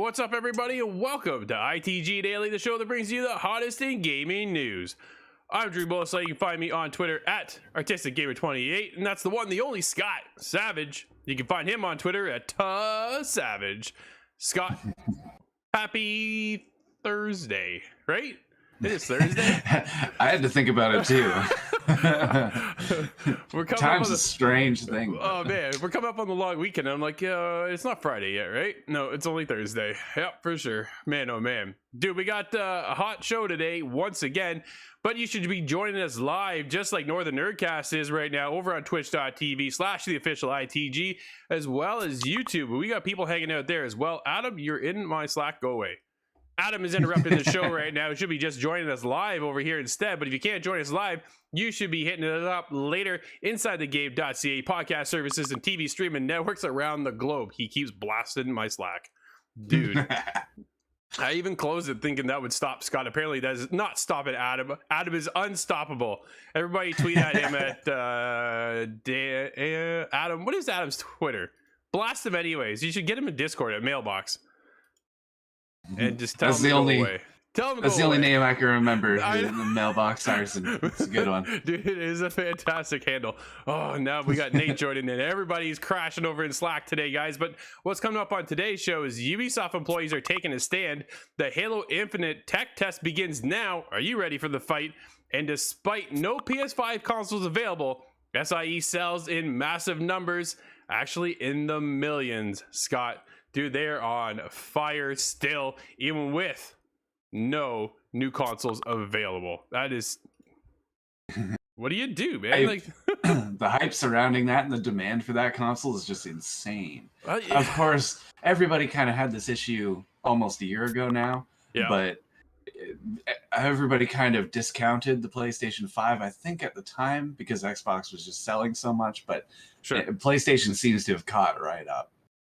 What's up, everybody, and welcome to ITG Daily, the show that brings you the hottest in gaming news. I'm Drew Bullis. You can find me on Twitter at ArtisticGamer28, and that's the one, the only Scott Savage. You can find him on Twitter at Savage. Scott, happy Thursday, right? It is Thursday. I had to think about it too. Time's a strange thing. Oh man, we're coming up on the long weekend. I'm like, it's not Friday yet, right? No, it's only Thursday. Yep, for sure. Man, oh man, dude, we got a hot show today once again. But you should be joining us live, just like Northern Nerdcast is right now, over on twitch.tv/theofficialITG, as well as YouTube. We got people hanging out there as well. Adam, you're in my Slack. Go away. Adam is interrupting the show right now. He should be just joining us live over here instead. But if you can't join us live, you should be hitting it up later inside the game.ca podcast services and TV streaming networks around the globe. He keeps blasting my Slack. Dude. I even closed it thinking that would stop Scott. Apparently that is not stopping Adam. Adam is unstoppable. Everybody tweet at him at Adam. What is Adam's Twitter? Blast him anyways. You should get him in Discord at Mailbox. And just tell him to go away. Tell him that's the away. only name I can remember. The Mailbox Arson. It's a good one. Dude, it is a fantastic handle. Oh, now we got Nate Jordan in. Everybody's crashing over in Slack today, guys. But what's coming up on today's show is Ubisoft employees are taking a stand. The Halo Infinite tech test begins now. Are you ready for the fight? And despite no PS5 consoles available, SIE sells in massive numbers, actually in the millions. Scott, dude, they're on fire still, even with no new consoles available. That is, what do you do, man? Like the hype surrounding that and the demand for that console is just insane. Yeah. Of course, everybody kind of had this issue almost a year ago now, but everybody kind of discounted the PlayStation 5, I think, at the time because Xbox was just selling so much, but PlayStation seems to have caught right up.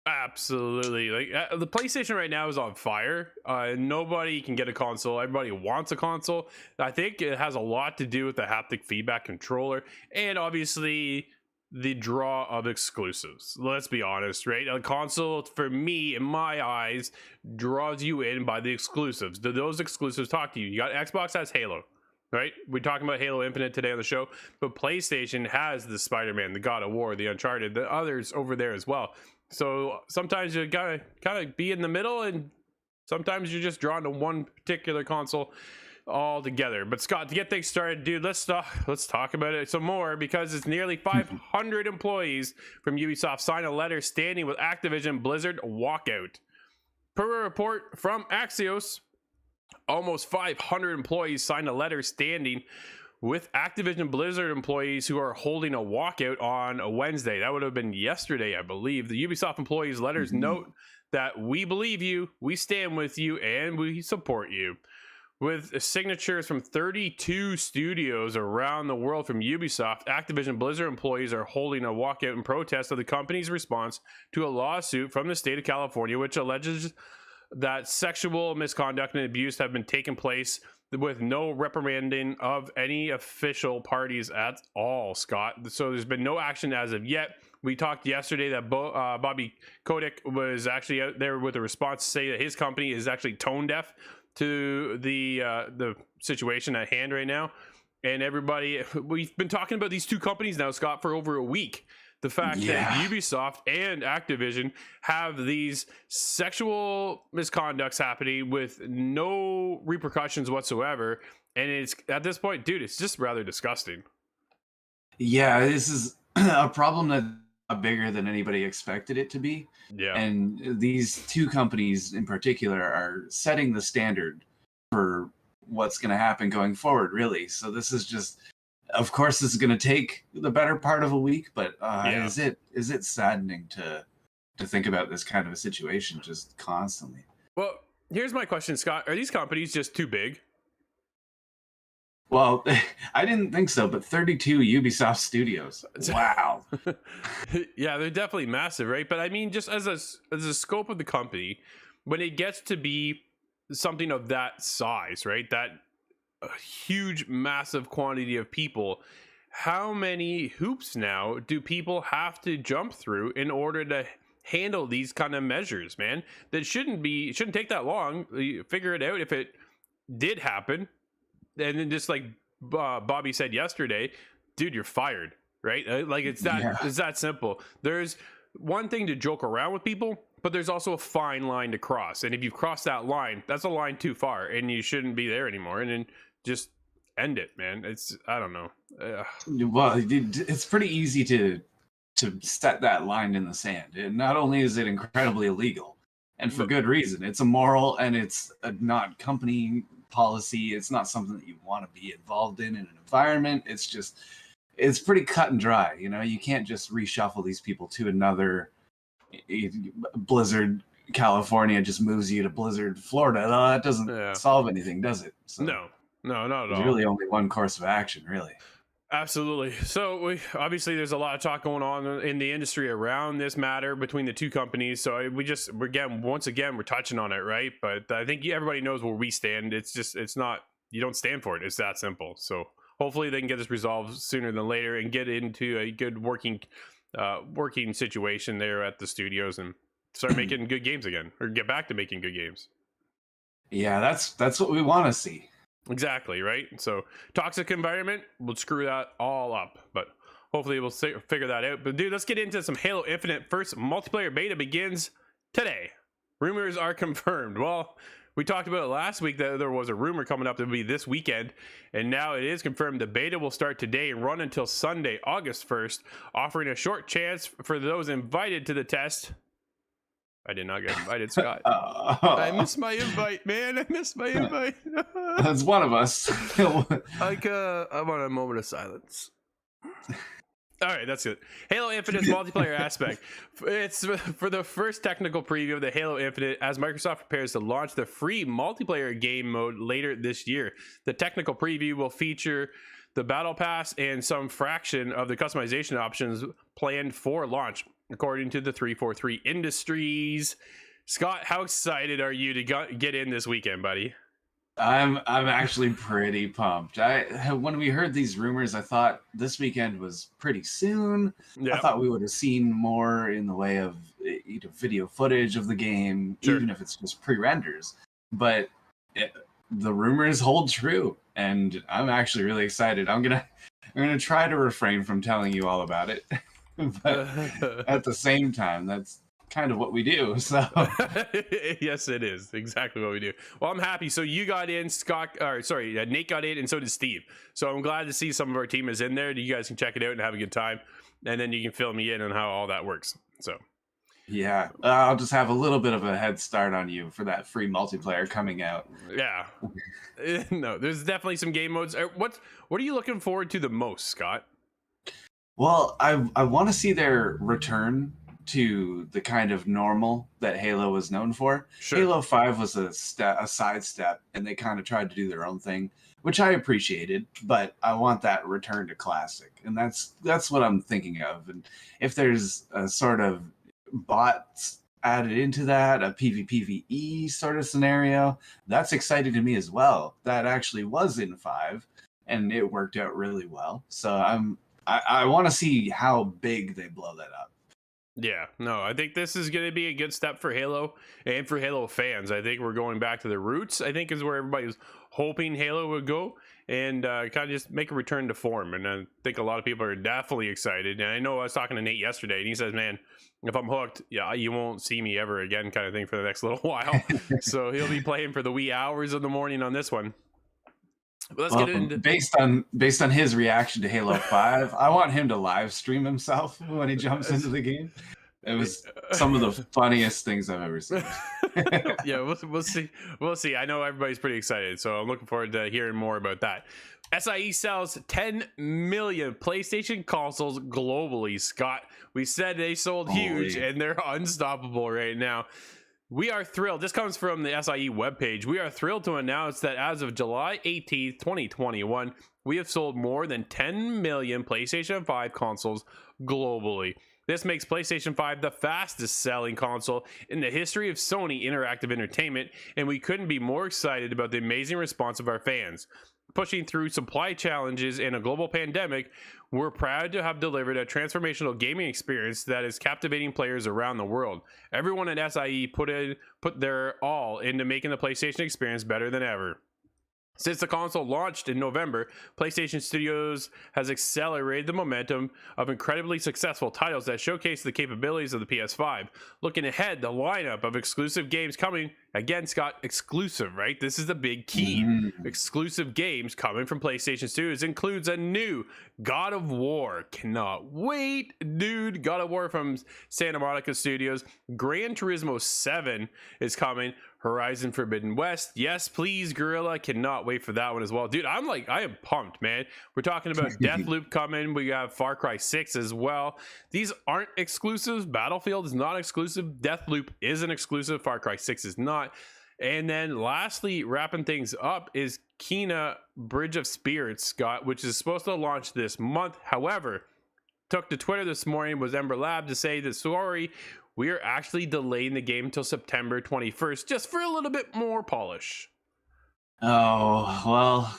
Absolutely. Like the PlayStation right now is on fire. Nobody can get a console. Everybody wants a console. I think it has a lot to do with the haptic feedback controller and obviously the draw of exclusives. Let's be honest, right? A console, for me, in my eyes, draws you in by the exclusives. Do those exclusives talk to you? You got Xbox has Halo, right? We're talking about Halo Infinite today on the show, but PlayStation has the Spider-Man, the God of War, the Uncharted, the others over there as well. So sometimes you gotta kind of be in the middle, and sometimes you're just drawn to one particular console altogether. But Scott, to get things started, dude, let's talk about it some more, because it's nearly 500 employees from Ubisoft signed a letter standing with Activision Blizzard walkout. Per a report from Axios, almost 500 employees signed a letter standing with Activision Blizzard employees who are holding a walkout on a Wednesday. That would have been yesterday, I believe. The Ubisoft employees' letters note that we believe you, we stand with you, and we support you. With signatures from 32 studios around the world from Ubisoft, Activision Blizzard employees are holding a walkout in protest of the company's response to a lawsuit from the state of California, which alleges that sexual misconduct and abuse have been taking place with no reprimanding of any official parties at all, Scott. So there's been no action as of yet. We talked yesterday that Bobby Kotick was actually out there with a response to say that his company is actually tone deaf to the situation at hand right now. And everybody, we've been talking about these two companies now, Scott, for over a week. The fact that Ubisoft and Activision have these sexual misconducts happening with no repercussions whatsoever. And it's, at this point, dude, it's just rather disgusting. Yeah, this is a problem that's bigger than anybody expected it to be. Yeah. And these two companies in particular are setting the standard for what's going to happen going forward, really. So this is just, of course, this is going to take the better part of a week, but is it saddening to think about this kind of a situation just constantly? Well, here's my question, Scott. Are these companies just too big? Well, I didn't think so, but 32 Ubisoft studios. Wow. Yeah, they're definitely massive, right? But I mean, just as a scope of the company, when it gets to be something of that size, right? That a huge, massive quantity of people, how many hoops now do people have to jump through in order to handle these kind of measures, man. That shouldn't take that long. You figure it out if it did happen, and then just like Bobby said yesterday, dude, you're fired, right? Like it's that simple. There's one thing to joke around with people, but there's also a fine line to cross, and if you cross that line, that's a line too far, and you shouldn't be there anymore. And then just end it, man. It's, I don't know. Well, it's pretty easy to set that line in the sand. And not only is it incredibly illegal, and for good reason, it's immoral, and it's not company policy. It's not something that you want to be involved in an environment. It's pretty cut and dry. You know, you can't just reshuffle these people to another Blizzard. California just moves you to Blizzard, Florida. No, that doesn't solve anything, does it? So no, not at all. There's really only one course of action, really. Absolutely. So obviously there's a lot of talk going on in the industry around this matter between the two companies. So once again, we're touching on it, right? But I think everybody knows where we stand. It's not, you don't stand for it. It's that simple. So hopefully they can get this resolved sooner than later and get into a good working situation there at the studios and start making good games again, or get back to making good games. Yeah, that's what we want to see. Exactly, right? So toxic environment will screw that all up, but hopefully we'll figure that out. But dude, let's get into some Halo Infinite. First multiplayer beta begins today. Rumors are confirmed. Well, we talked about it last week that there was a rumor coming up that would be this weekend, and now it is confirmed. The beta will start today and run until Sunday, August 1st, offering a short chance for those invited to the test. I did not get invited, Scott. I missed my invite, man. I missed my invite. That's one of us. Like, I want a moment of silence. All right, that's it. Halo Infinite's multiplayer aspect. It's for the first technical preview of the Halo Infinite as Microsoft prepares to launch the free multiplayer game mode later this year. The technical preview will feature the Battle Pass and some fraction of the customization options planned for launch, according to the 343 Industries. Scott, how excited are you to get in this weekend, buddy? I'm actually pretty pumped. When we heard these rumors, I thought this weekend was pretty soon. Yep. I thought we would have seen more in the way of video footage of the game, sure, even if it's just pre-renders. But the rumors hold true, and I'm actually really excited. I'm gonna try to refrain from telling you all about it, but at the same time, that's kind of what we do. So yes, it is exactly what we do. Well, I'm happy. So you got in, Nate got in, and so did Steve. So I'm glad to see some of our team is in there. You guys can check it out and have a good time, and then you can fill me in on how all that works. So yeah, I'll just have a little bit of a head start on you for that free multiplayer coming out. Yeah. No, there's definitely some game modes. What are you looking forward to the most, Scott? Well, I want to see their return to the kind of normal that Halo was known for. Sure. Halo 5 was a sidestep, and they kind of tried to do their own thing, which I appreciated, but I want that return to classic, and that's what I'm thinking of. And if there's a sort of bots added into that, a PvPvE sort of scenario, that's exciting to me as well. That actually was in 5, and it worked out really well. So I want to see how big they blow that up. Yeah, no, I think this is going to be a good step for Halo and for Halo fans. I think we're going back to the roots, I think, is where everybody was hoping Halo would go, and kind of just make a return to form. And I think a lot of people are definitely excited. And I know I was talking to Nate yesterday, and he says, man, if I'm hooked, yeah, you won't see me ever again, kind of thing, for the next little while. So he'll be playing for the wee hours of the morning on this one. But let's get into based on his reaction to Halo 5, I want him to live stream himself when he jumps into the game. It was some of the funniest things I've ever seen. Yeah, we'll see. I know everybody's pretty excited, so I'm looking forward to hearing more about that. SIE sells 10 million PlayStation consoles globally, Scott. We said they sold huge, and they're unstoppable right now. We are thrilled. This comes from the SIE webpage. We are thrilled to announce that as of July 18th, 2021, we have sold more than 10 million PlayStation 5 consoles globally. This makes PlayStation 5 the fastest selling console in the history of Sony Interactive Entertainment, and we couldn't be more excited about the amazing response of our fans. pushing through supply challenges in a global pandemic, we're proud to have delivered a transformational gaming experience that is captivating players around the world. Everyone at SIE put their all into making the PlayStation experience better than ever. Since the console launched in November, PlayStation Studios has accelerated the momentum of incredibly successful titles that showcase the capabilities of the PS5. Looking ahead, the lineup of exclusive games coming, again, Scott, exclusive, right? This is the big key. Exclusive games coming from PlayStation Studios includes a new God of War. Cannot wait, dude. God of War from Santa Monica Studios. Gran Turismo 7 is coming. Horizon Forbidden West. Yes, please, Guerrilla. Cannot wait for that one as well. Dude, I am pumped, man. We're talking about Deathloop coming. We got Far Cry 6 as well. These aren't exclusives. Battlefield is not exclusive. Deathloop is an exclusive. Far Cry 6 is not. And then lastly, wrapping things up is Kena Bridge of Spirits, Scott, which is supposed to launch this month. However, took to Twitter this morning was Ember Lab to say that, sorry, we are actually delaying the game until September 21st, just for a little bit more polish. Oh, well,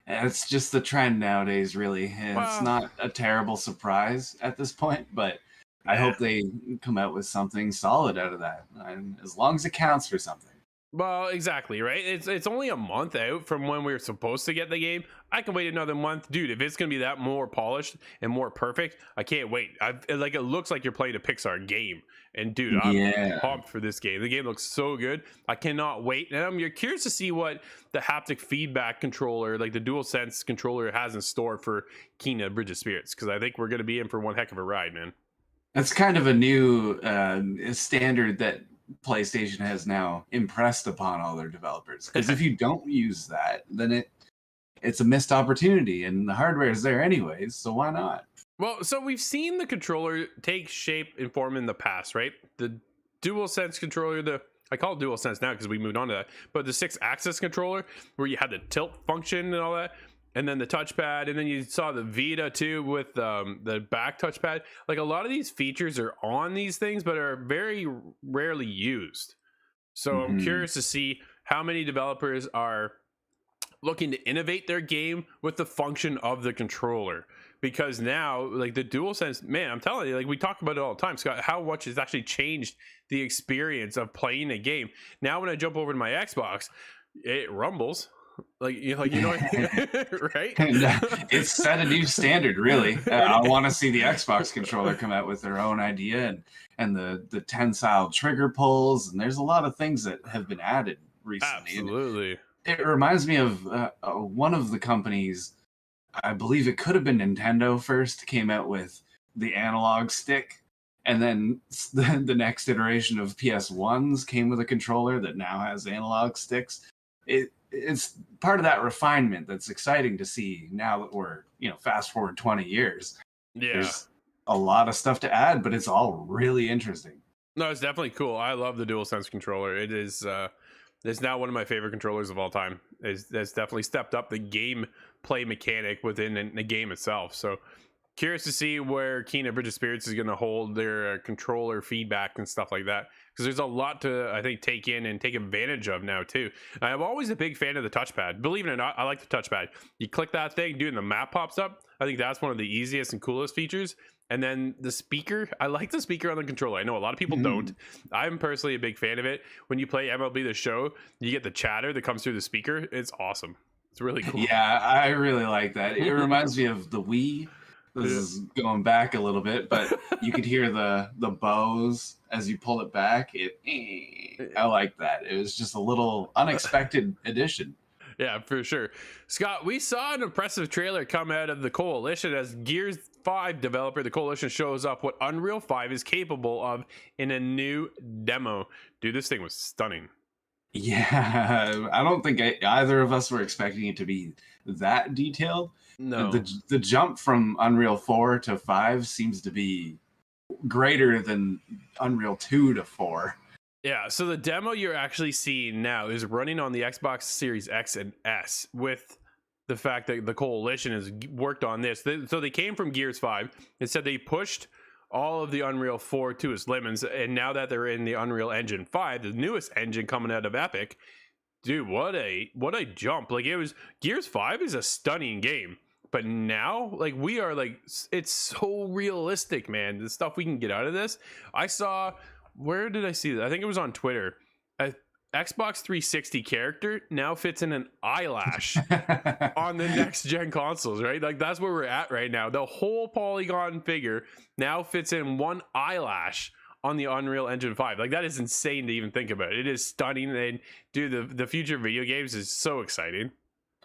it's just the trend nowadays, really. It's not a terrible surprise at this point, but I hope they come out with something solid out of that, and as long as it counts for something. Well, exactly, right? It's only a month out from when we were supposed to get the game. I can wait another month. Dude, if it's going to be that more polished and more perfect, I can't wait. It looks like you're playing a Pixar game. And dude, I'm pumped for this game. The game looks so good. I cannot wait. And you're curious to see what the haptic feedback controller, like the DualSense controller, has in store for Kena Bridge of Spirits, because I think we're going to be in for one heck of a ride, man. That's kind of a new standard that PlayStation has now impressed upon all their developers. Because if you don't use that, then it's a missed opportunity, and the hardware is there anyways, so why not? Well, so we've seen the controller take shape and form in the past, right? The DualSense controller, I call it DualSense now because we moved on to that, but the 6-axis controller where you had the tilt function and all that, and then the touchpad, and then you saw the Vita too with the back touchpad. Like, a lot of these features are on these things, but are very rarely used. So I'm curious to see how many developers are looking to innovate their game with the function of the controller. Because now, like, the DualSense, man, I'm telling you, like, we talk about it all the time, Scott, how much has actually changed the experience of playing a game. Now when I jump over to my Xbox, it rumbles. Like you know what I mean? Right? It's set a new standard, really. I want to see the Xbox controller come out with their own idea and the tensile trigger pulls, and there's a lot of things that have been added recently. Absolutely. It reminds me of one of the companies, I believe it could have been Nintendo first, came out with the analog stick, and then the next iteration of PS1s came with a controller that now has analog sticks. It's part of that refinement that's exciting to see now that we're, fast forward 20 years. Yeah. There's a lot of stuff to add, but it's all really interesting. No, it's definitely cool. I love the DualSense controller. It is it's now one of my favorite controllers of all time. That's definitely stepped up the game play mechanic within the game itself. So curious to see where Kena Bridge of Spirits is going to hold their controller feedback and stuff like that, because there's a lot to, I think, take in and take advantage of now too. I'm always a big fan of the touchpad. Believe it or not, I like the touchpad. You click that thing, dude, and the map pops up. I think that's one of the easiest and coolest features. And then the speaker, I like the speaker on the controller. I know a lot of people don't. I'm personally a big fan of it. When you play MLB The Show, you get the chatter that comes through the speaker. It's awesome. It's really cool. Yeah, I really like that. It reminds me of the Wii. This is going back a little bit, but you could hear the bows as you pull it back. I like that. It was just a little unexpected addition. Yeah, for sure. Scott, we saw an impressive trailer come out of the Coalition as Gears 5 developer, the Coalition, shows up what Unreal 5 is capable of in a new demo. Dude, this thing was stunning. Yeah, I don't think either of us were expecting it to be that detailed. No. The jump from Unreal 4 to 5 seems to be greater than Unreal 2 to 4. Yeah, so the demo you're actually seeing now is running on the Xbox Series X and S, with the fact that the Coalition has worked on this. So they came from Gears 5 and said they pushed all of the Unreal 4 to its limits, and now that they're in the Unreal Engine 5, the newest engine coming out of Epic, Dude, what a jump. Like, it was, Gears 5 is a stunning game, but now, like, we are like, it's so realistic, man, the stuff we can get out of this. I saw, where did I see that? I think it was on Twitter. A Xbox 360 character now fits in an eyelash on the next gen consoles, right? Like, that's where we're at right now. The whole polygon figure now fits in one eyelash on the Unreal Engine 5. Like, that is insane to even think about. It is stunning. And dude, the future of video games is so exciting.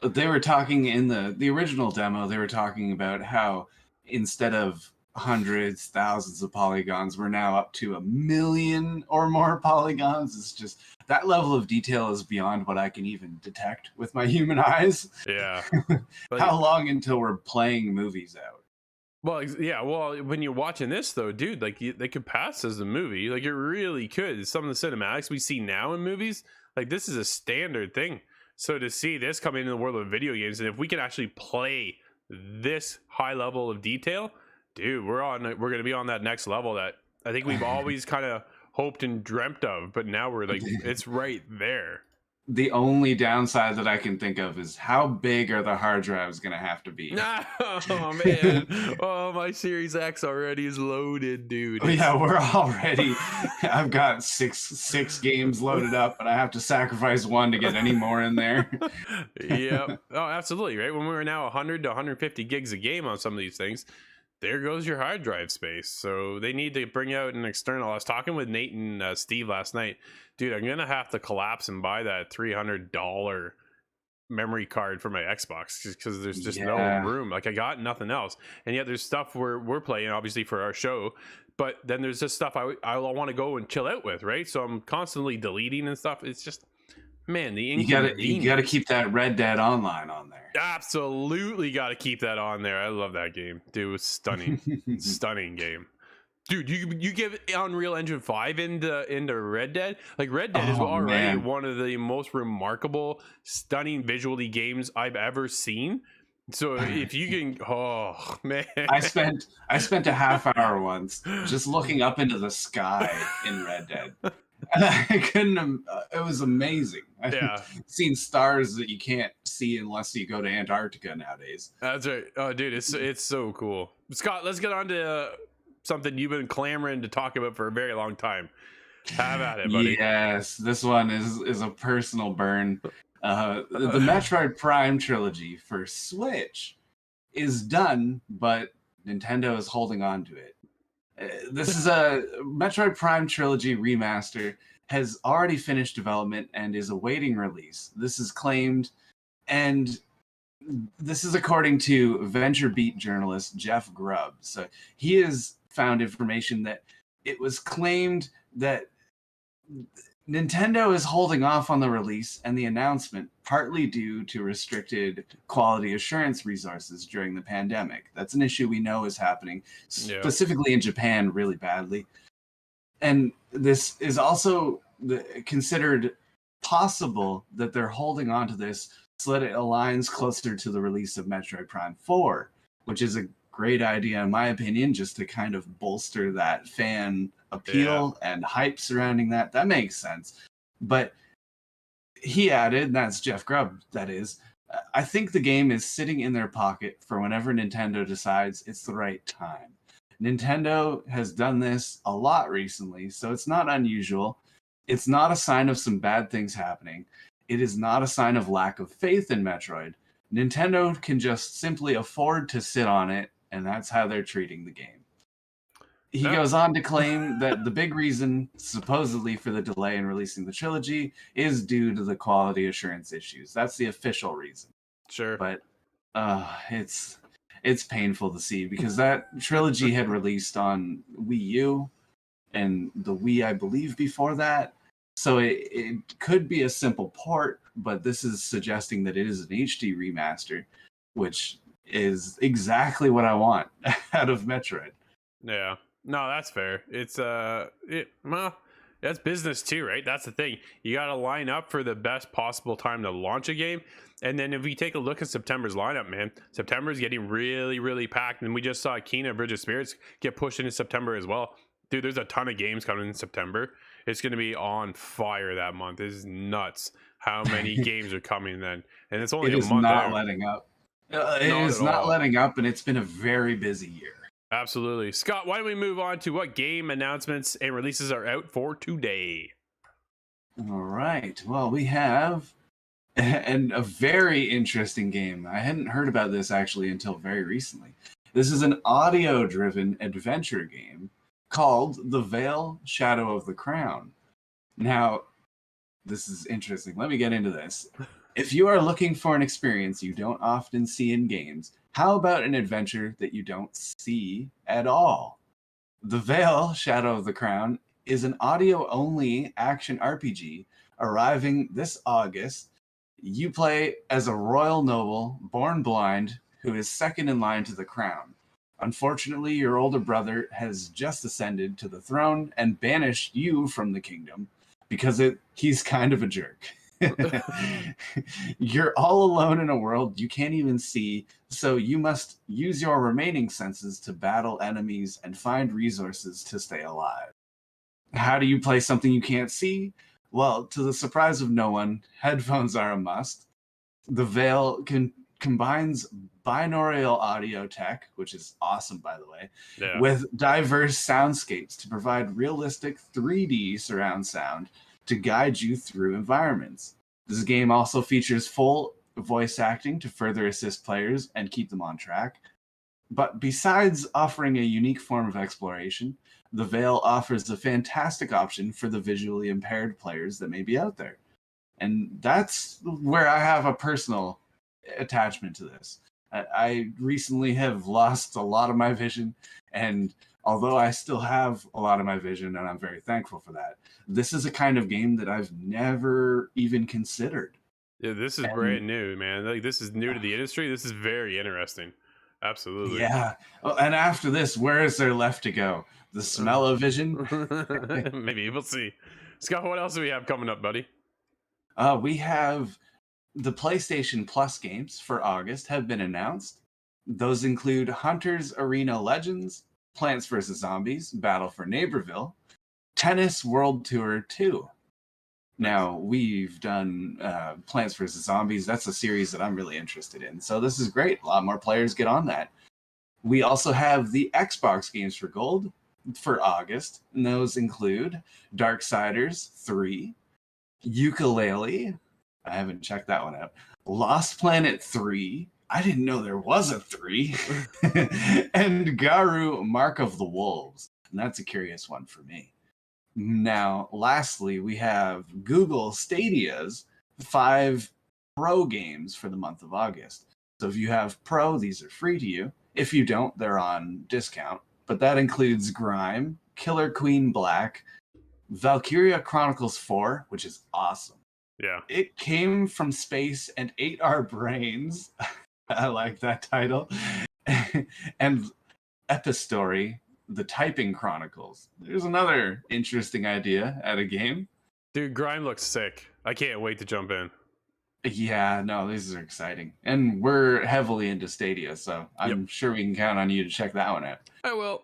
They were talking in the original demo, they were talking about how instead of hundreds, thousands of polygons, we're now up to 1,000,000 or more polygons. It's just, that level of detail is beyond what I can even detect with my human eyes. Yeah. How long until we're playing movies out? Well, yeah. Well, when you're watching this, though, dude, like, they could pass as a movie. Like, it really could. Some of the cinematics we see now in movies, like, this is a standard thing. So to see this come into the world of video games, and if we can actually play this high level of detail, dude, we're going to be on that next level that I think we've always kind of hoped and dreamt of, but now we're like, it's right there. The only downside that I can think of is how big are the hard drives going to have to be? Oh, man. Oh, my Series X already is loaded, dude. Yeah, we're already, I've got six games loaded up, and I have to sacrifice one to get any more in there. Yep. Oh, absolutely, right? When we're now 100 to 150 gigs a game on some of these things, there goes your hard drive space. So they need to bring out an external. I was talking with Nate and Steve last night. Dude, I'm going to have to collapse and buy that $300 memory card for my Xbox because there's just no room. Like, I got nothing else. And yet there's stuff we're playing, obviously, for our show. But then there's just stuff I want to go and chill out with, right? So I'm constantly deleting and stuff. It's just, man, you gotta keep that Red Dead Online on there. Absolutely got to keep that on there. I love that game, dude. It's stunning. Stunning game, dude. You give Unreal Engine 5 into Red Dead. Like, Red Dead is already one of the most remarkable, stunning visually games I've ever seen. So if you can, oh man, I spent a half hour once just looking up into the sky in Red Dead. And I couldn't. It was amazing. I've seen stars that you can't see unless you go to Antarctica nowadays. That's right. Oh, dude, it's so cool. Scott, let's get on to something you've been clamoring to talk about for a very long time. Have at it, buddy. Yes, this one is a personal burn. The Metroid Prime trilogy for Switch is done, but Nintendo is holding on to it. This is a Metroid Prime Trilogy remaster, has already finished development and is awaiting release. This is claimed, and this is according to VentureBeat journalist Jeff Grubb. So he has found information that it was claimed that Nintendo is holding off on the release and the announcement partly due to restricted quality assurance resources during the pandemic. That's an issue we know is happening, specifically in Japan, really badly. And this is also considered possible that they're holding on to this so that it aligns closer to the release of Metroid Prime 4, which is a great idea, in my opinion, just to kind of bolster that fan appeal and hype surrounding that. That makes sense. But he added, and that's Jeff Grubb, that is, I think the game is sitting in their pocket for whenever Nintendo decides it's the right time. Nintendo has done this a lot recently, so it's not unusual. It's not a sign of some bad things happening. It is not a sign of lack of faith in Metroid. Nintendo can just simply afford to sit on it, and that's how they're treating the game. He goes on to claim that the big reason, supposedly, for the delay in releasing the trilogy is due to the quality assurance issues. That's the official reason. Sure. But it's painful to see, because that trilogy had released on Wii U and the Wii, I believe, before that. So it could be a simple port, but this is suggesting that it is an HD remaster, which is exactly what I want out of Metroid. Yeah. No, that's fair. It's well, that's business too, right? That's the thing. You got to line up for the best possible time to launch a game. And then if we take a look at September's lineup, man, September is getting really, really packed. And we just saw Kena Bridge of Spirits get pushed into September as well. Dude, there's a ton of games coming in September. It's going to be on fire that month. This is nuts how many games are coming then. And it's only It a is month not out. letting up. It Not is at not all. letting up, and it's been a very busy year. Absolutely. Scott, why don't we move on to what game announcements and releases are out for today? All right. Well, we have a very interesting game. I hadn't heard about this actually until very recently. This is an audio-driven adventure game called The Veil: Shadow of the Crown. Now, this is interesting. Let me get into this. If you are looking for an experience you don't often see in games, how about an adventure that you don't see at all? The Veil: Shadow of the Crown is an audio-only action RPG arriving this August. You play as a royal noble born blind who is second in line to the crown. Unfortunately, your older brother has just ascended to the throne and banished you from the kingdom because he's kind of a jerk. You're all alone in a world you can't even see, so you must use your remaining senses to battle enemies and find resources to stay alive. How do you play something you can't see? Well, to the surprise of no one, headphones are a must. The Veil combines binaural audio tech, which is awesome, by the way, Yeah. with diverse soundscapes to provide realistic 3D surround sound to guide you through environments. This game also features full voice acting to further assist players and keep them on track. But besides offering a unique form of exploration, The Veil offers a fantastic option for the visually impaired players that may be out there. And that's where I have a personal attachment to this. I recently have lost a lot of my vision, and although I still have a lot of my vision, and I'm very thankful for that, this is a kind of game that I've never even considered. Yeah, this is brand new, man. Like, this is new to the industry. This is very interesting. Absolutely. Yeah. Oh, and after this, where is there left to go? The smell of vision? Maybe we'll see. Scott, what else do we have coming up, buddy? We have the PlayStation Plus games for August have been announced. Those include Hunter's Arena Legends, Plants vs. Zombies, Battle for Neighborville, Tennis World Tour 2. Now, we've done Plants vs. Zombies. That's a series that I'm really interested in. So this is great. A lot more players get on that. We also have the Xbox games for Gold for August, and those include Darksiders 3, Ukulele. I haven't checked that one out. Lost Planet 3. I didn't know there was a 3. And Garu Mark of the Wolves. And that's a curious one for me. Now, lastly, we have Google Stadia's 5 Pro games for the month of August. So if you have Pro, these are free to you. If you don't, they're on discount. But that includes Grime, Killer Queen Black, Valkyria Chronicles 4, which is awesome. Yeah. It Came from Space and Ate Our Brains. I like that title. And Epistory, The Typing Chronicles. There's another interesting idea at a game. Dude, Grime looks sick. I can't wait to jump in. Yeah, no, these are exciting. And we're heavily into Stadia, so I'm sure we can count on you to check that one out. I will.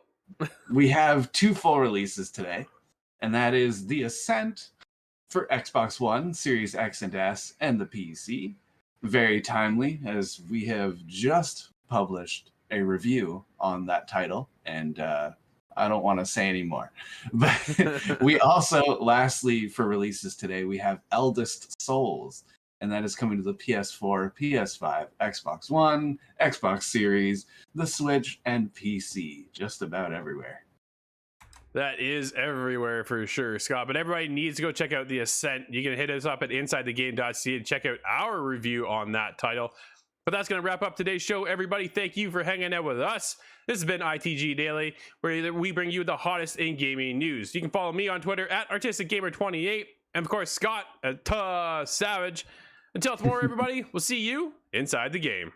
We have 2 full releases today, and that is The Ascent for Xbox One, Series X and S, and the PC. Very timely, as we have just published a review on that title, and I don't want to say any more. But we also, lastly, for releases today, we have Eldest Souls, and that is coming to the PS4, PS5, Xbox One, Xbox Series, the Switch, and PC. Just about everywhere. That is everywhere for sure, Scott. But everybody needs to go check out The Ascent. You can hit us up at insidethegame.ca and check out our review on that title. But that's going to wrap up today's show, everybody. Thank you for hanging out with us. This has been ITG Daily, where we bring you the hottest in gaming news. You can follow me on Twitter at ArtisticGamer28, and of course, Scott at Savage. Until tomorrow, everybody, we'll see you inside the game.